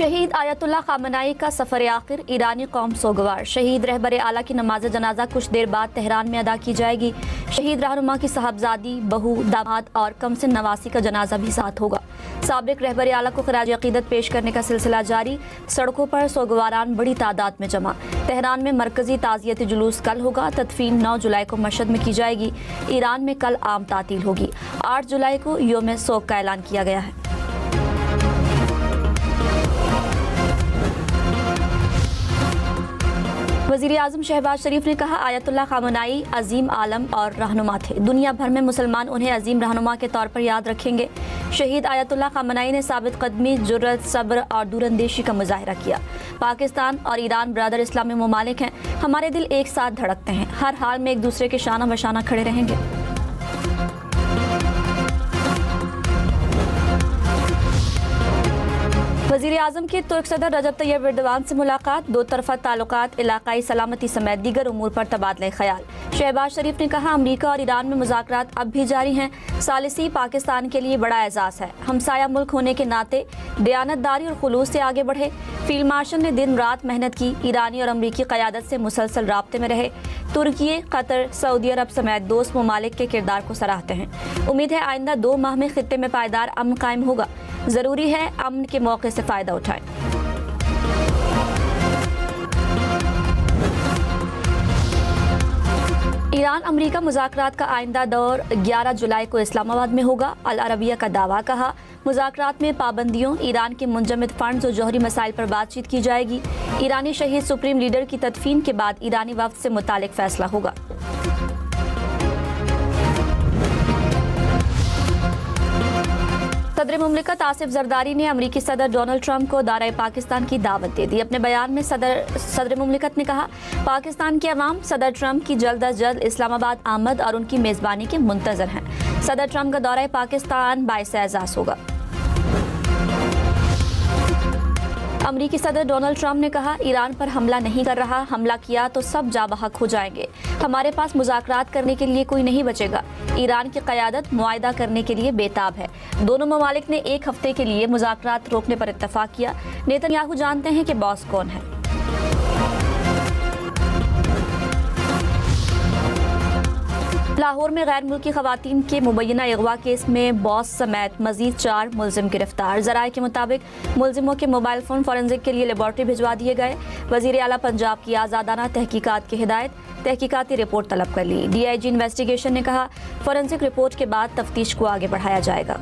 शहीद आयतुल्लाह खामनाई का सफ़र आखिर, ईरानी कौम सोगवार। शहीद रहबर आला की नमाज जनाजा कुछ देर बाद तेहरान में अदा की जाएगी। शहीद रहनुमा की साहबजादी, बहू, दामाद और कमसिन नवासी का जनाजा भी साथ होगा। साबिक रहबर आला को खराज अकीदत पेश करने का सिलसिला जारी। सड़कों पर सोगवारान बड़ी तादाद में जमा। तेहरान में मरकजी ताज़ियती जुलूस कल होगा। तदफीन 9 जुलाई को मशहद में की जाएगी। ईरान में कल आम तातील होगी। 8 जुलाई को योम सोग का ऐलान किया गया है। वज़ीर आज़म शहबाज शरीफ ने कहा, आयतुल्लाह खामनाई अजीम आलम और रहनुमा थे। दुनिया भर में मुसलमान उन्हें अजीम रहनुमा के तौर पर याद रखेंगे। शहीद आयतुल्लाह खामनाई ने साबित कदमी, जुर्रत, सब्र और दूरंदेशी का मुजाहिरा किया। पाकिस्तान और ईरान ब्रदर इस्लामी ममालिक हैं। हमारे दिल एक साथ धड़कते हैं। हर हाल में एक दूसरे के शाना बशाना खड़े रहेंगे। वज़ीर आज़म की तुर्क सदर रजब तैयब एर्दोगान से मुलाकात। दो तरफा ताल्लुकात, इलाकाई सलामती समेत दीगर उमूर पर तबादला ख्याल। शहबाज शरीफ ने कहा, अमरीका और ईरान में मुज़ाकरात अब भी जारी हैं। सालिसी पाकिस्तान के लिए बड़ा एजाज़ है। हमसाया मुल्क होने के नाते दयानतदारी और खुलूस से आगे बढ़े। फील्ड मार्शल ने दिन रात मेहनत की। ईरानी और अमरीकी क़यादत से मुसलसल राब्ते में रहे। तुर्की, कतर, सऊदी अरब समेत दोस्त ममालिक के किरदार को सराहते हैं। उम्मीद है आइंदा 2 माह में खित्ते में पायदार अमन कायम होगा। ज़रूरी है अमन के मौके से फ़ायदा उठाएं। ईरान अमरीका मुज़ाकरात का आइंदा दौर 11 जुलाई को इस्लामाबाद में होगा। अल अरबिया का दावा। कहा, मुज़ाकरात में पाबंदियों, ईरान के मुंजमद फंड्स और जौहरी मसाइल पर बातचीत की जाएगी। ईरानी शहीद सुप्रीम लीडर की तदफीन के बाद ईरानी वफ़द से मुतालिक फैसला होगा। सदर मुमलिकत आसिफ जरदारी ने अमरीकी सदर डोनाल्ड ट्रंप को दौरे पाकिस्तान की दावत दे दी। अपने बयान में सदर मुमलिकत ने कहा, पाकिस्तान के अवाम सदर ट्रंप की जल्द अज जल्द इस्लामाबाद आमद और उनकी मेज़बानी के मुंतज़र हैं। सदर ट्रंप का दौरा पाकिस्तान बाइस एजाज़ होगा। अमरीकी सदर डोनाल्ड ट्रंप ने कहा, ईरान पर हमला नहीं कर रहा। हमला किया तो सब जाबहक हो जाएंगे। हमारे पास मुज़ाकरात करने के लिए कोई नहीं बचेगा। ईरान की क़यादत मुआयदा करने के लिए बेताब है। दोनों ममालिक ने 1 हफ्ते के लिए मुज़ाकरात रोकने पर इत्तफाक किया। नेतन्याहू जानते हैं कि बॉस कौन है। लाहौर में गैर मुल्की ख़वातीन के मुबैना अगवा केस में बॉस समेत मजीद 4 मुलजिम गिरफ्तार। ज़राए के मुताबिक मुलजिमों के मोबाइल फ़ोन फॉरेंसिक के लिए लेबॉर्ट्री भिजवा दिए गए। वज़ीर आला पंजाब की आज़ादाना तहकीकात की हिदायत। तहकीकाती रिपोर्ट तलब कर ली। DIG इन्वेस्टिगेशन ने कहा, फॉरेंसिक रिपोर्ट के बाद तफ्तीश को आगे बढ़ाया जाएगा।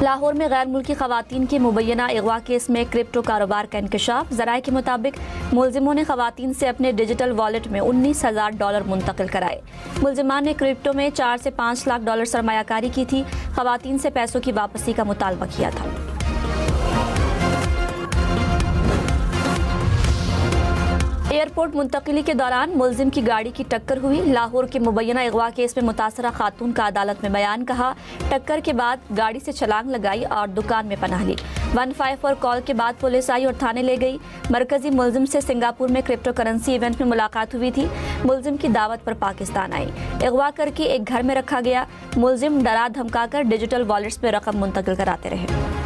लाहौर में गैर मुल्की ख़वातीन के मुबैना अगवा केस में क्रिप्टो कारोबार का इंकशाफ। ज़राए के मुताबिक मुलजिमों ने ख़वातीन से अपने डिजिटल वॉलेट में $19,000 मुंतकिल कराए। मुलजिमान ने क्रिप्टो में 4 से 5 लाख डॉलर सरमायाकारी की थी। ख़वातीन से पैसों की वापसी का मुतालबा किया था। एयरपोर्ट मुंतकिली के दौरान मुलजिम की गाड़ी की टक्कर हुई। लाहौर के मुबैना अगवा केस में मुतासरा खातून का अदालत में बयान। कहा, टक्कर के बाद गाड़ी से छलांग लगाई और दुकान में पनाह ली। 154 कॉल के बाद पुलिस आई और थाने ले गई। मरकजी मुलजिम से सिंगापुर में क्रिप्टो करेंसी इवेंट में मुलाकात हुई थी। मुलजिम की दावत पर पाकिस्तान आई। अगवा करके एक घर में रखा गया। मुलजिम डरा धमकाकर डिजिटल वॉलेट्स में रकम मुंतकिल कराते रहे।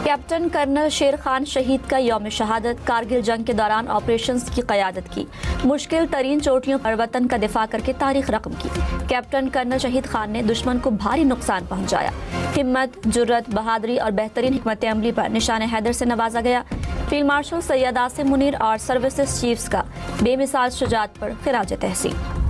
कैप्टन कर्नल शेर खान शहीद का यौम शहादत। कारगिल जंग के दौरान ऑपरेशंस की क़यादत की। मुश्किल तरीन चोटियों पर वतन का दिफा करके तारीख रकम की। कैप्टन कर्नल शहीद खान ने दुश्मन को भारी नुकसान पहुंचाया। हिम्मत, जुर्रत, बहादुरी और बेहतरीन हिकमत अमली पर निशान हैदर से नवाजा गया। फील्ड मार्शल सैयद आसिम मुनीर और सर्विसेज चीफ्स का बेमिसाल शुजाअत पर खिराज तहसीन।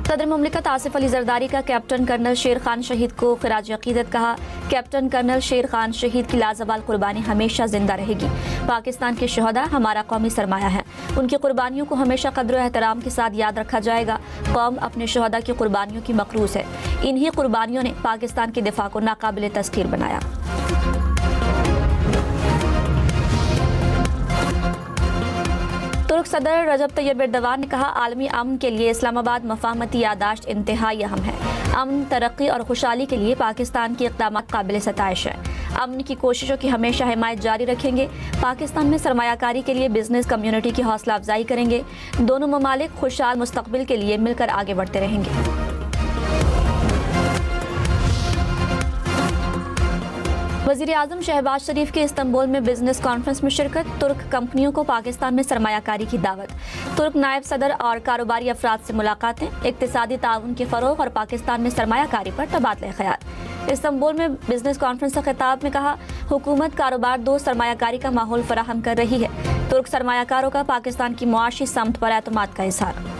सदर मुमलिकत आसिफ अली जरदारी का कैप्टन कर्नल शेर खान शहीद को खिराज अकीदत। कहा, कैप्टन कर्नल शेर खान शहीद की लाजवाल कुर्बानी हमेशा जिंदा रहेगी। पाकिस्तान के शहदा हमारा कौमी सरमाया है। उनकी कुर्बानियों को हमेशा कद्र एहतराम के साथ याद रखा जाएगा। कौम अपने शहदा की कुर्बानियों की मकरूस है। इन्हीं कुर्बानियों ने पाकिस्तान के दिफा को नाकाबिल तस्खीर बनाया। तुर्क सदर रजब तैयब एर्दोगान ने कहा, आलमी अमन के लिए इस्लामाबाद मफाहमती यादाश्त इंतहाई अहम है। अमन, तरक्की और खुशहाली के लिए पाकिस्तान के इक़दामात काबिल सताइश है। अमन की कोशिशों की हमेशा हिमायत जारी रखेंगे। पाकिस्तान में सरमायाकारी के लिए बिजनेस कम्युनिटी की हौसला अफजाई करेंगे। दोनों ममालिक खुशहाल मुस्तकबिल के लिए मिलकर आगे बढ़ते रहेंगे। वज़ीर-ए-आज़म शहबाज शरीफ के इस्तांबुल में बिजनेस कॉन्फ्रेंस में शिरकत। तुर्क कंपनियों को पाकिस्तान में सरमायाकारी की दावत। तुर्क नायब सदर और कारोबारी अफराद से मुलाकातें। इक्तिसादी ताउन के फ़रोग़ और पाकिस्तान में सरमायाकारी पर तबादला ख्याल। इस्तांबुल में बिजनेस कॉन्फ्रेंस के खिताब में कहा, हुकूमत कारोबार दो सरमायाकारी का माहौल फराहम कर रही है। तुर्क सरमायाकारों का पाकिस्तान की मुआशी समत पर एतमाद का इज़हार।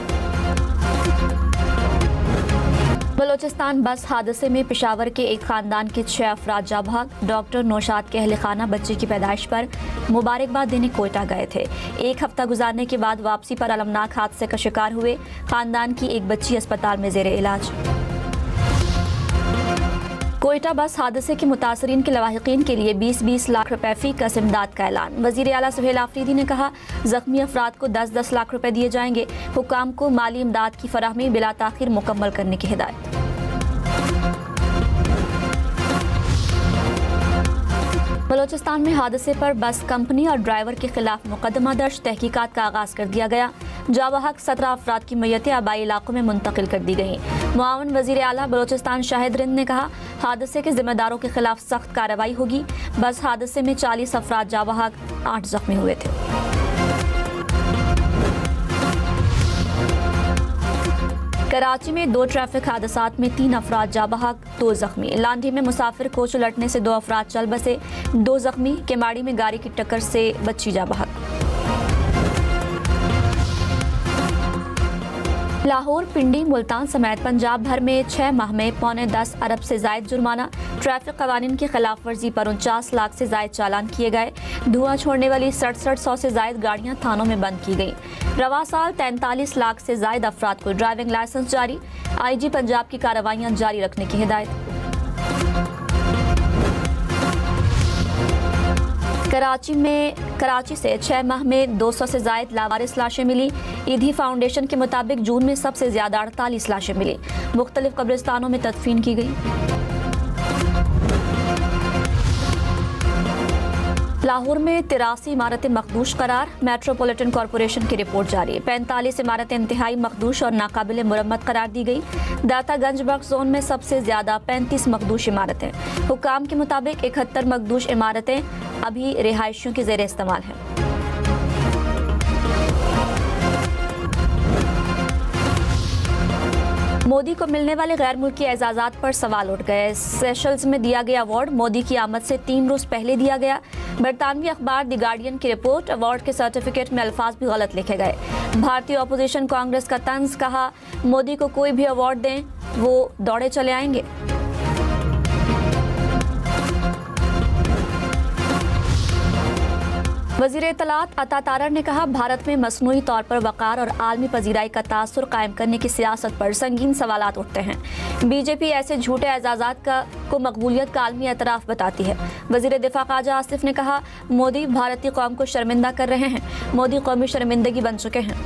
बलोचिस्तान बस हादसे में पेशावर के एक खानदान के 6 अफराद जाँ बहक। डॉक्टर नौशाद के अहल खाना बच्चे की पैदाइश पर मुबारकबाद देने कोयटा गए थे। एक हफ्ता गुजारने के बाद वापसी पर अलमनाक हादसे का शिकार हुए। खानदान की एक बच्ची अस्पताल में ज़ेरे इलाज। कोयटा बस हादसे के मुतासरीन के लवाहिकीन के लिए 20-20 लाख रुपए फ़ी कस इमदाद का ऐलान। वज़ीर आला सुहेल आफरीदी ने कहा, ज़ख्मी अफराद को 10-10 लाख रुपए दिए जाएंगे। हुकाम को माली इमदाद की फराहमी बिला ताख़ीर मुकम्मल करने की हिदायत। बलोचिस्तान में हादसे पर बस कंपनी और ड्राइवर के खिलाफ मुकदमा दर्ज। तहकीकात का आगाज़ कर दिया गया। जाबहक 17 अफराद की मैयतें आबाई इलाकों में मुंतकिल कर दी गई। मुआवन वज़ीर आला बलोचिस्तान शाहिद रिंद ने कहा, हादसे के जिम्मेदारों के खिलाफ सख्त कार्रवाई होगी। बस हादसे में 40 अफराद जाबहक, 8 जख्मी हुए थे। कराची में 2 ट्रैफिक हादसात में 3 अफराद जाँ बहक, 2 जख्मी। लांडी में मुसाफिर कोच उलटने से 2 अफराद चल बसे, 2 जख्मी। केमाड़ी में गाड़ी की टक्कर से बच्ची जाँ बहक। लाहौर, पिंडी, मुल्तान समेत पंजाब भर में 6 माह में 9.25 अरब से जायद जुर्माना। ट्रैफिक कवानीन की खिलाफ वर्जी पर 49 लाख से जायद चालान किए गए। धुआं छोड़ने वाली 6700 से जायद गाड़ियां थानों में बंद की गई। रवा साल 43 लाख से जायद अफराद को ड्राइविंग लाइसेंस जारी। IG पंजाब की कार्रवाइयां जारी रखने की हिदायत। कराची से 6 माह में 200 से जायद लावारिस लाशें मिली। ईदी फाउंडेशन के मुताबिक जून में सबसे ज्यादा 48 लाशें मिली। मुख्तलिफ कब्रिस्तानों में तदफीन की गई। लाहौर में 83 इमारतें मखदूश करार। मेट्रोपॉलिटन कॉरपोरेशन की रिपोर्ट जारी। 45 इमारतें इंतहाई मखदूश और नाकाबिल मुरम्मत करार दी गई। दातागंज बख्श जोन में सबसे ज्यादा 35 मखदूश इमारतें। हुकाम के मुताबिक 71 मखदूश इमारतें अभी रिहायशियों के ज़ेरे इस्तेमाल हैं। मोदी को मिलने वाले गैर मुल्की एजाज़ात पर सवाल उठ गए। सेशल्स में दिया गया अवार्ड मोदी की आमद से 3 रोज़ पहले दिया गया। बरतानवी अखबार द गार्डियन की रिपोर्ट, अवार्ड के सर्टिफिकेट में अल्फाज भी गलत लिखे गए। भारतीय अपोजिशन कांग्रेस का तंज, कहा मोदी को कोई भी अवार्ड दें वो दौड़े चले आएंगे। वज़ीर इत्तलात अता तारर ने कहा, भारत में मसनूई तौर पर वक़ार और आलमी पजीराई का तासुर कायम करने की सियासत पर संगीन सवालात उठते हैं। बीजेपी ऐसे झूठे एजाज़ात को मकबूलियत का आलमी एतराफ़ बताती है। वज़ीर दिफ़ा ख़ाजा आसिफ ने कहा, मोदी भारतीय कौम को शर्मिंदा कर रहे हैं। मोदी कौमी शर्मिंदगी बन चुके हैं।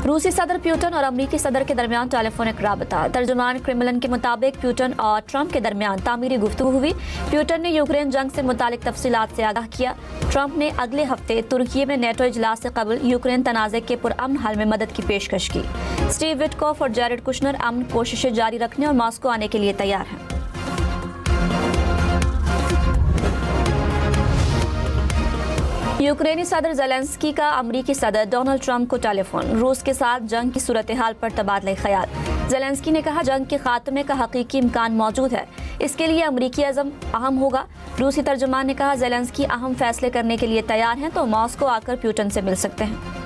रूसी सदर प्यूटन और अमरीकी सदर के दरमियान टेलीफोनिक राबता। तर्जुमान क्रेमलिन के मुताबिक प्यूटन और ट्रंप के दरमियान तामीरी गुफ्तगू हुई। प्यूटन ने यूक्रेन जंग से मुतालिक तफसीलात से आगाह किया। ट्रंप ने अगले हफ्ते तुर्की में नेटो इजलास से कबल यूक्रेन तनाज़े के पुरअमन हल में मदद की पेशकश की। स्टीव विटकॉफ और जैरेड कुशनर अमन कोशिशें जारी रखने और मॉस्को आने के लिए तैयार हैं। यूक्रेनी सदर ज़ेलेंस्की का अमरीकी सदर डोनाल्ड ट्रंप को टेलीफोन। रूस के साथ जंग की सूरत हाल पर तबादला ख्याल। ज़ेलेंस्की ने कहा, जंग के खात्मे का हकीकी इम्कान मौजूद है। इसके लिए अमरीकी अज़म अहम होगा। रूसी तर्जुमान ने कहा, ज़ेलेंस्की अहम फैसले करने के लिए तैयार हैं तो मॉस्को आकर प्यूटन से मिल सकते हैं।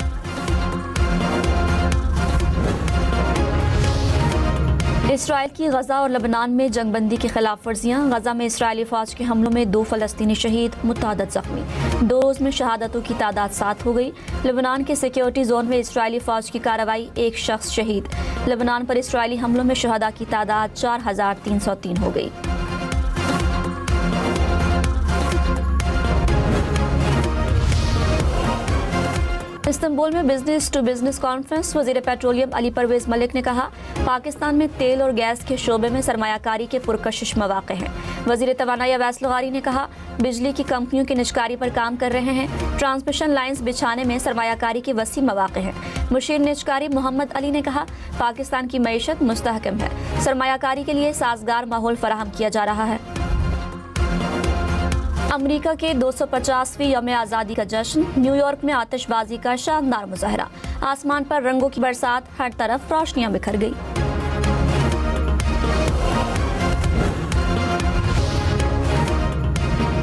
इसराइल की गजा और लबनान में जंगबंदी की खिलाफ वर्जियाँ। गजा में इसराइली फौज के हमलों में 2 फ़लस्तीनी शहीद, मुतादद जख्मी। 2 रोज़ में शहादतों की तादाद 7 हो गई। लबनान के सिक्योरिटी जोन में इसराइली फौज की कार्रवाई, 1 शख्स शहीद। लबनान पर इसराइली हमलों में शहादा की तादाद 4303 हो गई। इस्तांबुल में बिजनेस टू बिजनेस कॉन्फ्रेंस वजीर पेट्रोलियम अली परवेज मलिक ने कहा, पाकिस्तान में तेल और गैस के शोबे में सरमायाकारी के पुरकशिश मौके हैं। वजीर तवानाई अवैस लगारी ने कहा, बिजली की कंपनियों की निजकारी पर काम कर रहे हैं। ट्रांसमिशन लाइन्स बिछाने में सरमायाकारी के वसी मौके हैं। मुशीर निजकारी मोहम्मद अली ने कहा, पाकिस्तान की मईशत मुस्तहकम है, सरमायाकारी के लिए साजगार माहौल फराहम किया जा रहा है। अमेरिका के 250वीं यौम आज़ादी का जश्न, न्यूयॉर्क में आतिशबाजी का शानदार मुजाहरा, आसमान पर रंगों की बरसात, हर तरफ रोशनियां बिखर गई।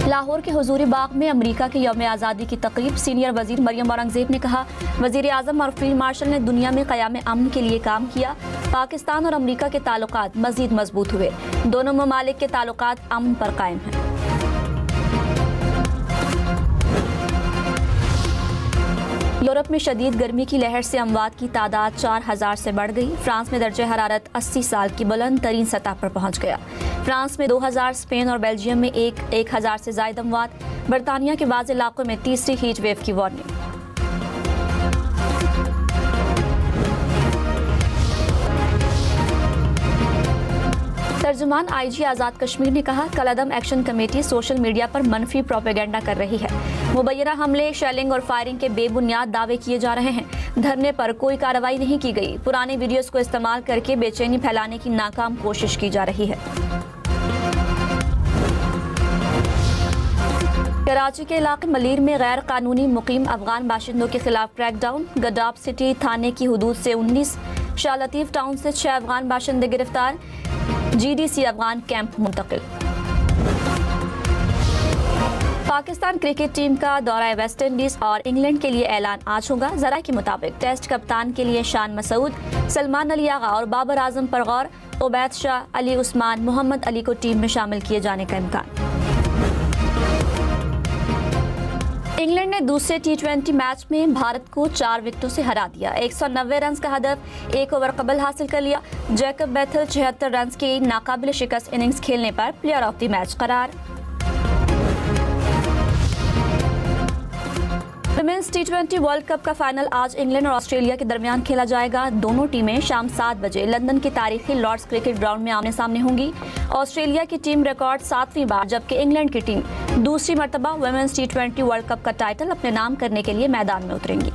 लाहौर के हुजूरी बाग में अमेरिका के यौम आज़ादी की तकरीब, सीनियर वजीर मरियम औरंगजेब ने कहा, वजीर आज़म और फील्ड मार्शल ने दुनिया में क़याम अमन के लिए काम किया। पाकिस्तान और अमेरिका के ताल्लुकात मजीद मजबूत हुए, दोनों ममालिक के ताल्लुकात अमन पर कायम हैं। यूरोप में शदीद गर्मी की लहर से अमवात की तादाद 4000 से बढ़ गई। फ्रांस में दर्जे हरारत 80 साल की बुलंद तरीन सतह पर पहुंच गया। फ्रांस में 2000, स्पेन और बेल्जियम में 1000 से ज्यादा अमवात। बरतानिया के बाज़ इलाकों में तीसरी हीट वेव की वार्निंग। तर्जुमान IG आज़ाद कश्मीर ने कहा, कलअदम एक्शन कमेटी सोशल मीडिया पर मनफी प्रोपेगेंडा कर रही है। मुबैना हमले, शेलिंग और फायरिंग के बेबुनियाद दावे किए जा रहे हैं। धरने पर कोई कार्रवाई नहीं की गई। पुराने वीडियोस को इस्तेमाल करके बेचैनी फैलाने की नाकाम कोशिश की जा रही है। कराची के इलाके मलीर में गैर कानूनी मुकीम अफगान बाशिंदों के खिलाफ क्रैकडाउन। गडाब सिटी थाने की हदूद से 19, शाह लतीफ टाउन से 6 अफगान बाशिंदे गिरफ्तार। GDC अफगान कैंप मुंतकिल। पाकिस्तान क्रिकेट टीम का दौरा वेस्ट इंडीज और इंग्लैंड के लिए ऐलान आज होगा। जरा के मुताबिक टेस्ट कप्तान के लिए शान मसूद, सलमान अली आगा और बाबर आजम पर गौर। उबैद शाह, अली उस्मान, मोहम्मद अली को टीम में शामिल किए जाने का इम्कान। इंग्लैंड ने दूसरे T20 मैच में भारत को 4 विकेटों से हरा दिया। 190 रन का हदफ 1 ओवर कबल हासिल कर लिया। जैकब बेथल 76 रन की नाकाबिल शिकस्त इनिंग्स खेलने पर प्लेयर ऑफ द मैच करार। विमेंस T20 वर्ल्ड कप का फाइनल आज इंग्लैंड और ऑस्ट्रेलिया के दरमियान खेला जाएगा। दोनों टीमें शाम 7 बजे लंदन के तारीखी लॉर्ड्स क्रिकेट ग्राउंड में आमने सामने होंगी। ऑस्ट्रेलिया की टीम रिकॉर्ड 7वीं बार, जबकि इंग्लैंड की टीम दूसरी मर्तबा विमेंस T20 वर्ल्ड कप का टाइटल अपने नाम करने के लिए मैदान में उतरेंगी।